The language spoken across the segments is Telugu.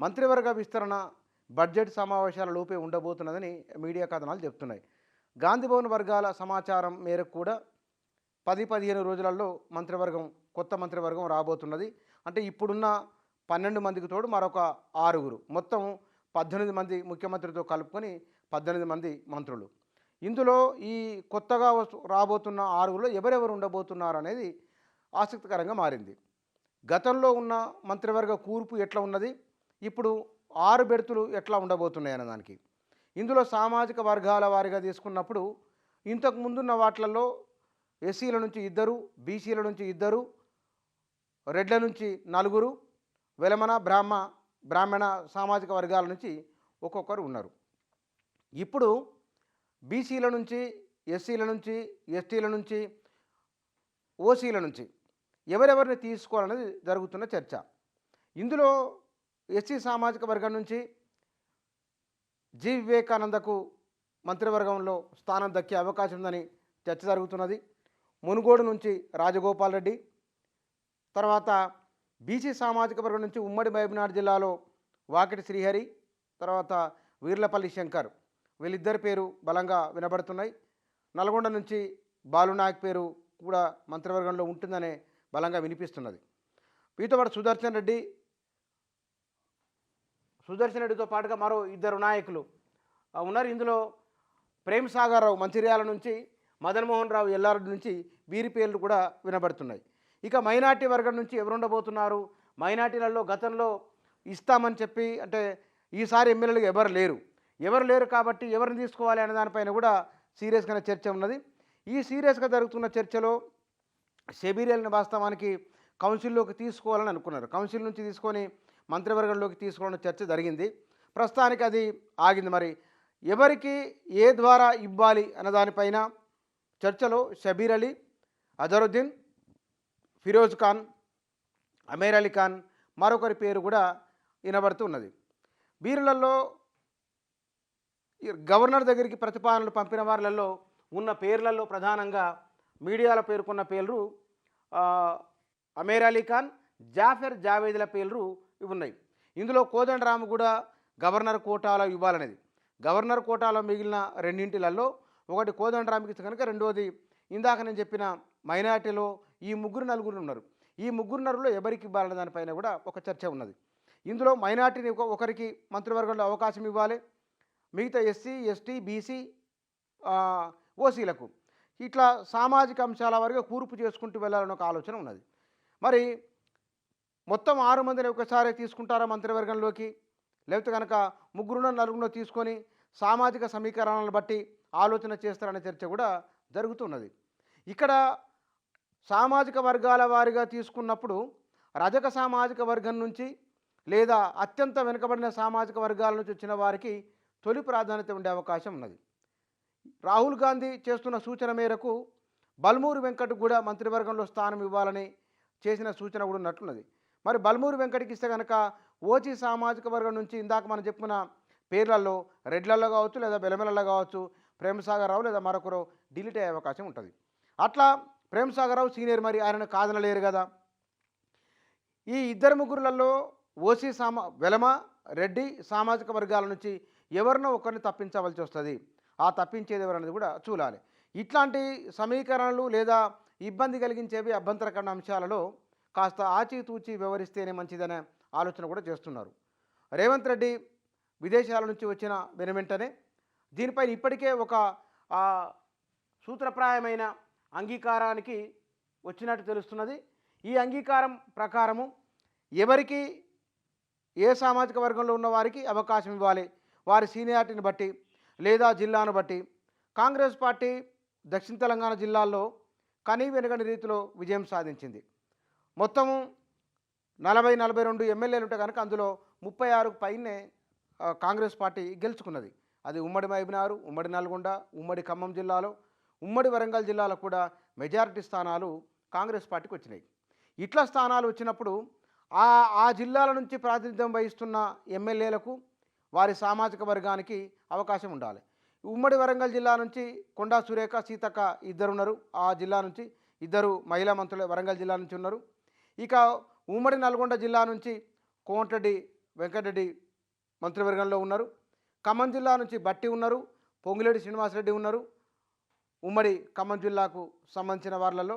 మంత్రివర్గ విస్తరణ బడ్జెట్ సమావేశాల లోపే ఉండబోతున్నదని మీడియా కథనాలు చెప్తున్నాయి. గాంధీభవన్ వర్గాల సమాచారం మేరకు కూడా 10-15 రోజులలో కొత్త మంత్రివర్గం రాబోతున్నది. అంటే ఇప్పుడున్న 12 మందికి తోడు మరొక 6, మొత్తం 18 మంది ముఖ్యమంత్రితో కలుపుకొని 18 మంది మంత్రులు. ఇందులో ఈ కొత్తగా రాబోతున్న 6లో ఎవరెవరు ఉండబోతున్నారు అనేది ఆసక్తికరంగా మారింది. గతంలో ఉన్న మంత్రివర్గ కూర్పు ఎట్లా ఉన్నది, ఇప్పుడు 6 బెర్తులు ఎట్లా ఉండబోతున్నాయి అనే దానికి. ఇందులో సామాజిక వర్గాల వారిగా తీసుకున్నప్పుడు ఇంతకు ముందున్న వాటిలలో ఎస్సీల నుంచి 2, బీసీల నుంచి 2, రెడ్ల నుంచి 4, వెలమన బ్రాహ్మణ సామాజిక వర్గాల నుంచి ఒక్కొక్కరు ఉన్నారు. ఇప్పుడు బీసీల నుంచి, ఎస్సీల నుంచి, ఎస్టీల నుంచి, ఓసీల నుంచి ఎవరెవరిని తీసుకోవాలనేది జరుగుతున్న చర్చ. ఇందులో ఎస్సీ సామాజిక వర్గం నుంచి జి వివేకానందకు మంత్రివర్గంలో స్థానం దక్కే అవకాశం ఉందని చర్చ జరుగుతున్నది. మునుగోడు నుంచి రాజగోపాల్ రెడ్డి, తర్వాత బీసీ సామాజిక వర్గం నుంచి ఉమ్మడి మహబూబ్నగర్ జిల్లాలో వాకిటి శ్రీహరి, తర్వాత వీర్లపల్లి శంకర్, వీళ్ళిద్దరి పేరు బలంగా వినబడుతున్నాయి. నల్గొండ నుంచి బాలునాయక్ పేరు కూడా మంత్రివర్గంలో ఉంటుందనే బలంగా వినిపిస్తున్నది. వీటితో పాటు సుదర్శన్ రెడ్డితో పాటుగా మరో 2 నాయకులు ఉన్నారు. ఇందులో ప్రేమ్ సాగర్ రావు మంచిర్యాల నుంచి, మదన్మోహన్ రావు ఎల్లారెడ్డి నుంచి వీరి పేర్లు కూడా వినబడుతున్నాయి. ఇక మైనార్టీ వర్గం నుంచి ఎవరు ఉండబోతున్నారు? మైనార్టీలలో గతంలో ఇస్తామని చెప్పి, అంటే ఈసారి ఎమ్మెల్యేలు ఎవరు లేరు కాబట్టి ఎవరిని తీసుకోవాలి అనే దానిపైన కూడా సీరియస్గానే చర్చ ఉన్నది. ఈ సీరియస్గా జరుగుతున్న చర్చలో షబీర్ అలీని వాస్తవానికి కౌన్సిల్లోకి తీసుకోవాలని అనుకున్నారు. కౌన్సిల్ నుంచి తీసుకొని మంత్రివర్గంలోకి తీసుకోవాలని చర్చ జరిగింది. ప్రస్తుతానికి అది ఆగింది. మరి ఎవరికి ఏ ద్వారా ఇవ్వాలి అన్న దానిపైన చర్చలో షబీర్ అలీ, అజరుద్దీన్, ఫిరోజ్ ఖాన్, అమీర్ అలీ ఖాన్ మరొకరి పేరు కూడా వినబడుతున్నది. వీరులలో గవర్నర్ దగ్గరికి ప్రతిపాదనలు పంపిన వారిలలో ఉన్న పేర్లలో ప్రధానంగా మీడియాలో పేర్కొన్న పేర్లు అమీర్ అలీ ఖాన్, జాఫర్ జావేద్ల పేర్లు ఉన్నాయి. ఇందులో కోదండరామ్ కూడా గవర్నర్ కోటాలో ఇవ్వాలనేది. గవర్నర్ కోటాలో మిగిలిన రెండింటిలలో ఒకటి కోదండరామ్కి ఇస్తే కనుక రెండోది ఇందాక నేను చెప్పిన మైనార్టీలో ఈ 3-4 ఉన్నారు. ఈ 3 ఎవరికి ఇవ్వాలనే దానిపైన కూడా ఒక చర్చ ఉన్నది. ఇందులో మైనార్టీని ఒకరికి మంత్రివర్గంలో అవకాశం ఇవ్వాలి, మిగతా ఎస్సీ, ఎస్టీ, బీసీ, ఓసీలకు ఇట్లా సామాజిక అంశాల వరకు కూర్పు చేసుకుంటూ వెళ్ళాలని ఒక ఆలోచన ఉన్నది. మరి మొత్తం 6 మందిని ఒకసారి తీసుకుంటారా మంత్రివర్గంలోకి, లేకపోతే కనుక 3-4 తీసుకొని సామాజిక సమీకరణాలను బట్టి ఆలోచన చేస్తారనే చర్చ కూడా జరుగుతున్నది. ఇక్కడ సామాజిక వర్గాల వారిగా తీసుకున్నప్పుడు రజక సామాజిక వర్గం నుంచి లేదా అత్యంత వెనుకబడిన సామాజిక వర్గాల నుంచి వచ్చిన వారికి తొలి ప్రాధాన్యత ఉండే అవకాశం ఉన్నది. రాహుల్ గాంధీ చేస్తున్న సూచన మేరకు బల్మూరి వెంకట్ కూడా మంత్రివర్గంలో స్థానం ఇవ్వాలని చేసిన సూచన కూడా ఉన్నట్లున్నది. మరి బల్మూరి వెంకట్కి ఇస్తే కనుక ఓసీ సామాజిక వర్గం నుంచి ఇందాక మనం చెప్పుకున్న పేర్లలో రెడ్లలో కావచ్చు, లేదా బెలమెలలో కావచ్చు, ప్రేమసాగర్ రావు లేదా మరొకరు డిలీట్ అయ్యే అవకాశం ఉంటుంది. అట్లా ప్రేమసాగర్ రావు సీనియర్, మరి ఆయనను కాదనలేరు కదా. ఈ 2-3లలో ఓసీ వెలమ, రెడ్డి సామాజిక వర్గాల నుంచి ఎవరినో ఒకరిని తప్పించవలసి వస్తుంది. ఆ తప్పించేది ఎవరనేది కూడా చూడాలి. ఇట్లాంటి సమీకరణలు లేదా ఇబ్బంది కలిగించేవి అభ్యంతరకరణ అంశాలలో కాస్త ఆచితూచి వ్యవహరిస్తేనే మంచిదనే ఆలోచన కూడా చేస్తున్నారు. రేవంత్ రెడ్డి విదేశాల నుంచి వచ్చిన వెనువెంటనే దీనిపైన ఇప్పటికే ఒక సూత్రప్రాయమైన అంగీకారానికి వచ్చినట్టు తెలుస్తున్నది. ఈ అంగీకారం ప్రకారము ఎవరికి ఏ సామాజిక వర్గంలో ఉన్న వారికి అవకాశం ఇవ్వాలి, వారి సీనియారిటీని బట్టి లేదా జిల్లాను బట్టి. కాంగ్రెస్ పార్టీ దక్షిణ తెలంగాణ జిల్లాల్లో కనీ వెనుగని రీతిలో విజయం సాధించింది. మొత్తము 40-42 ఎమ్మెల్యేలు ఉంటే కనుక అందులో 36కు పైనే కాంగ్రెస్ పార్టీ గెలుచుకున్నది. అది ఉమ్మడి మహబూబ్నగర్, ఉమ్మడి నల్గొండ, ఉమ్మడి ఖమ్మం జిల్లాలో, ఉమ్మడి వరంగల్ జిల్లాలో కూడా మెజారిటీ స్థానాలు కాంగ్రెస్ పార్టీకి వచ్చినాయి. ఇట్లా స్థానాలు వచ్చినప్పుడు ఆ జిల్లాల నుంచి ప్రాతినిధ్యం వహిస్తున్న ఎమ్మెల్యేలకు వారి సామాజిక వర్గానికి అవకాశం ఉండాలి. ఉమ్మడి వరంగల్ జిల్లా నుంచి కొండా సురేఖ, సీతక్క 2 ఉన్నారు. ఆ జిల్లా నుంచి 2 మహిళా మంత్రులు వరంగల్ జిల్లా నుంచి ఉన్నారు. ఇక ఉమ్మడి నల్గొండ జిల్లా నుంచి కోమటిరెడ్డి వెంకటరెడ్డి మంత్రివర్గంలో ఉన్నారు. ఖమ్మం జిల్లా నుంచి బట్టి ఉన్నారు, పొంగులేటి శ్రీనివాసరెడ్డి ఉన్నారు. ఉమ్మడి ఖమ్మం జిల్లాకు సంబంధించిన వాళ్ళలో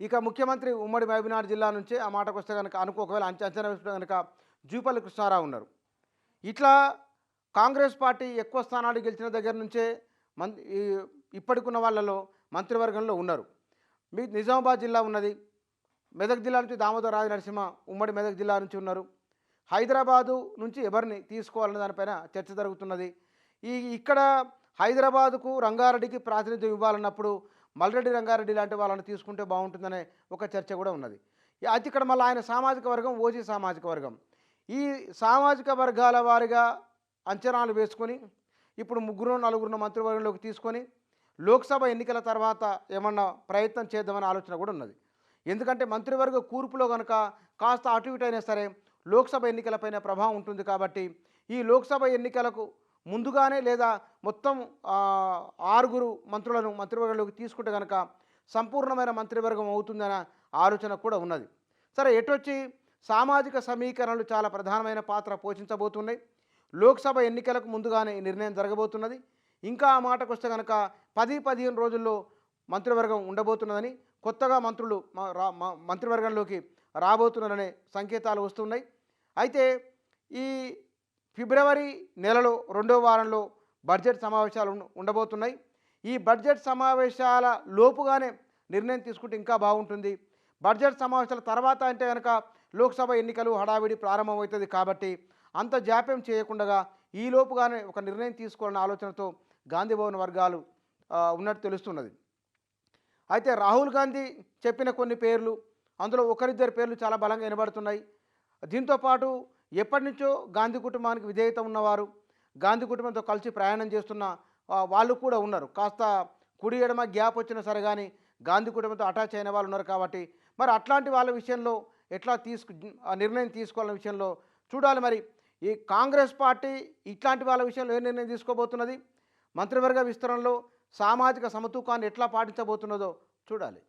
ఇక ముఖ్యమంత్రి ఉమ్మడి మహబూబ్నగర్ జిల్లా నుంచే ఆ మాటకు వస్తే కనుక ఒకవేళ అంచనా వేసుకుంటే కనుక జూపల్లి కృష్ణారావు ఉన్నారు. ఇట్లా కాంగ్రెస్ పార్టీ ఎక్కువ స్థానాలు గెలిచిన దగ్గర నుంచే ఇప్పటికున్న వాళ్ళలో మంత్రివర్గంలో ఉన్నారు. మీ నిజామాబాద్ జిల్లా ఉన్నది, మెదక్ జిల్లా నుంచి దామోదర రాజ నరసింహ ఉమ్మడి మెదక్ జిల్లా నుంచి ఉన్నారు. హైదరాబాదు నుంచి ఎవరిని తీసుకోవాలనే దానిపైన చర్చ జరుగుతున్నది. ఇక్కడ హైదరాబాదుకు రంగారెడ్డికి ప్రాతినిధ్యం ఇవ్వాలన్నప్పుడు మల్రెడ్డి రంగారెడ్డి లాంటి వాళ్ళని తీసుకుంటే బాగుంటుందనే ఒక చర్చ కూడా ఉన్నది. అయితే ఇక్కడ మళ్ళీ ఆయన సామాజిక వర్గం ఓసీ సామాజిక వర్గం. ఈ సామాజిక వర్గాల వారిగా అంచనాలు వేసుకొని ఇప్పుడు 3-4 మంత్రివర్గంలోకి తీసుకొని లోక్సభ ఎన్నికల తర్వాత ఏమన్నా ప్రయత్నం చేద్దామనే ఆలోచన కూడా ఉన్నది. ఎందుకంటే మంత్రివర్గ కూర్పులో కనుక కాస్త అటు ఇటు అయినా సరే లోక్సభ ఎన్నికలపైన ప్రభావం ఉంటుంది. కాబట్టి ఈ లోక్సభ ఎన్నికలకు ముందుగానే లేదా మొత్తం 6 మంత్రులను మంత్రివర్గంలోకి తీసుకుంటే కనుక సంపూర్ణమైన మంత్రివర్గం అవుతుందన్న ఆలోచన కూడా ఉన్నది. సరే, ఎటొచ్చి సామాజిక సమీకరణలు చాలా ప్రధానమైన పాత్ర పోషించబోతున్నాయి. లోక్సభ ఎన్నికలకు ముందుగానే ఈ నిర్ణయం జరగబోతున్నది. ఇంకా ఆ మాటకు వస్తే కనుక 10-15 రోజుల్లో మంత్రివర్గం ఉండబోతున్నదని, కొత్తగా మంత్రులు మంత్రివర్గంలోకి రాబోతున్నారనే సంకేతాలు వస్తున్నాయి. అయితే ఈ ఫిబ్రవరి నెలలో 2వ వారంలో బడ్జెట్ సమావేశాలు ఉండబోతున్నాయి. ఈ బడ్జెట్ సమావేశాల లోపుగానే నిర్ణయం తీసుకుంటే ఇంకా బాగుంటుంది. బడ్జెట్ సమావేశాల తర్వాత అంటే కనుక లోక్సభ ఎన్నికలు హడావిడి ప్రారంభమవుతుంది. కాబట్టి అంత జాప్యం చేయకుండా ఈ లోపుగానే ఒక నిర్ణయం తీసుకోవాలన్న ఆలోచనతో గాంధీ భవన్ వర్గాలు ఉన్నట్టు తెలుస్తున్నది. అయితే రాహుల్ గాంధీ చెప్పిన కొన్ని పేర్లు, అందులో ఒకరిద్దరు పేర్లు చాలా బలంగా వినబడుతున్నాయి. దీంతోపాటు ఎప్పటి నుంచో గాంధీ కుటుంబానికి విధేయత ఉన్నవారు, గాంధీ కుటుంబంతో కలిసి ప్రయాణం చేస్తున్న వాళ్ళు కూడా ఉన్నారు. కాస్త కుడి ఎడమ గ్యాప్ వచ్చినా సరే కానీ గాంధీ కుటుంబంతో అటాచ్ అయిన వాళ్ళు ఉన్నారు. కాబట్టి మరి అట్లాంటి వాళ్ళ విషయంలో ఎట్లా నిర్ణయం తీసుకోవాలనే విషయంలో చూడాలి. మరి ఈ కాంగ్రెస్ పార్టీ ఇట్లాంటి వాళ్ళ విషయంలో ఏ నిర్ణయం తీసుకోబోతున్నది, మంత్రివర్గ విస్తరణలో సామాజిక సమతూకాన్ని ఎట్లా పాటించబోతున్నదో చూడాలి.